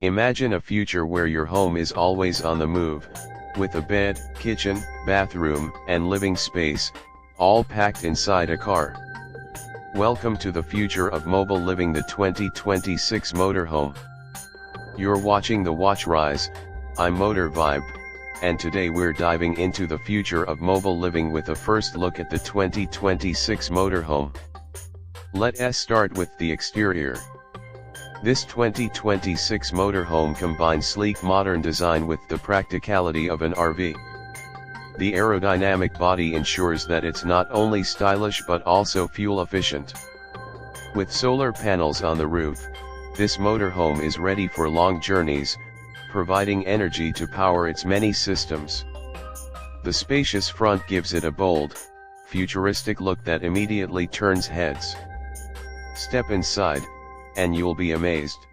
Imagine a future where your home is always on the move, with a bed, kitchen, bathroom, and living space, all packed inside a car. Welcome to the future of mobile living, the 2026 Motorhome. You're watching the Watch Rise. I'm Motor Vibe, and today we're diving into the future of mobile living with a first look at the 2026 Motorhome. Let's start with the exterior. This 2026 motorhome combines sleek modern design with the practicality of an RV. The aerodynamic body ensures that it's not only stylish but also fuel efficient. With solar panels on the roof, this motorhome is ready for long journeys, providing energy to power its many systems. The spacious front gives it a bold, futuristic look that immediately turns heads. Step inside, and you'll be amazed.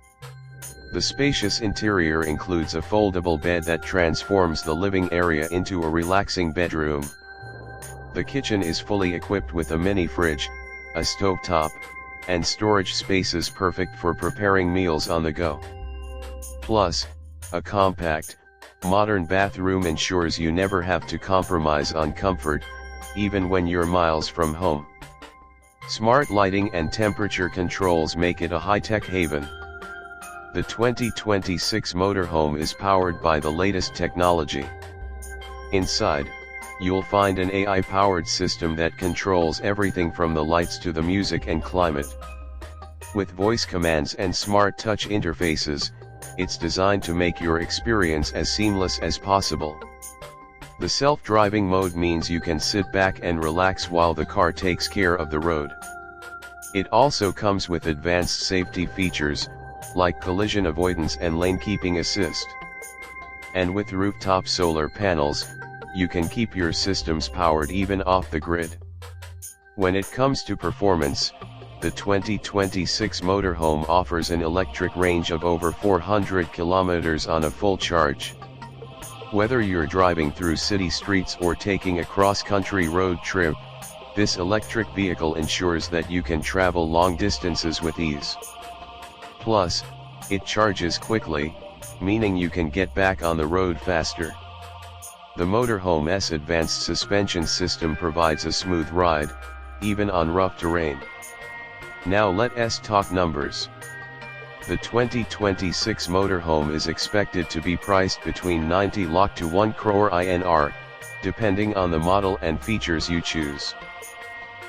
The spacious interior includes a foldable bed that transforms the living area into a relaxing bedroom. The kitchen is fully equipped with a mini fridge, a stovetop, and storage spaces perfect for preparing meals on the go. Plus, a compact, modern bathroom ensures you never have to compromise on comfort, even when you're miles from home. Smart lighting and temperature controls make it a high-tech haven. The 2026 motorhome is powered by the latest technology. Inside, you'll find an AI-powered system that controls everything from the lights to the music and climate. With voice commands and smart touch interfaces, it's designed to make your experience as seamless as possible. The self-driving mode means you can sit back and relax while the car takes care of the road. It also comes with advanced safety features, like collision avoidance and lane keeping assist. And with rooftop solar panels, you can keep your systems powered even off the grid. When it comes to performance, the 2026 motorhome offers an electric range of over 400 kilometers on a full charge. Whether you're driving through city streets or taking a cross-country road trip, this electric vehicle ensures that you can travel long distances with ease. Plus, it charges quickly, meaning you can get back on the road faster. The motorhome's advanced suspension system provides a smooth ride, even on rough terrain. Now let's talk numbers. The 2026 motorhome is expected to be priced between 90 lakh to 1 crore INR, depending on the model and features you choose.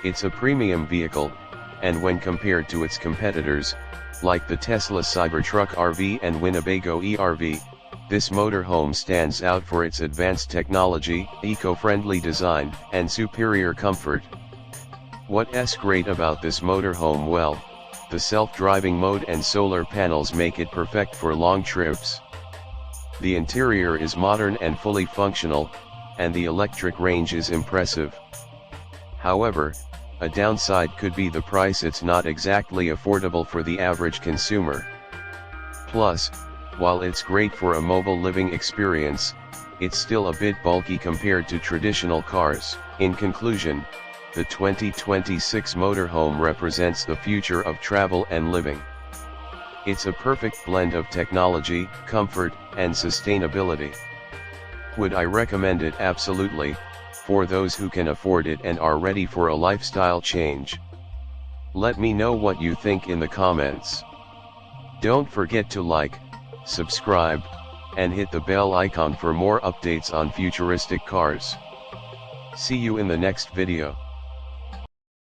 It's a premium vehicle, and when compared to its competitors, like the Tesla Cybertruck RV and Winnebago ERV, this motorhome stands out for its advanced technology, eco-friendly design, and superior comfort. What's great about this motorhome? Well, the self-driving mode and solar panels make it perfect for long trips. The interior is modern and fully functional, and the electric range is impressive. However, a downside could be the price. It's not exactly affordable for the average consumer. Plus, while it's great for a mobile living experience, it's still a bit bulky compared to traditional cars. In conclusion, the 2026 motorhome represents the future of travel and living. It's a perfect blend of technology, comfort, and sustainability. Would I recommend it? Absolutely, for those who can afford it and are ready for a lifestyle change. Let me know what you think in the comments. Don't forget to like, subscribe, and hit the bell icon for more updates on futuristic cars. See you in the next video.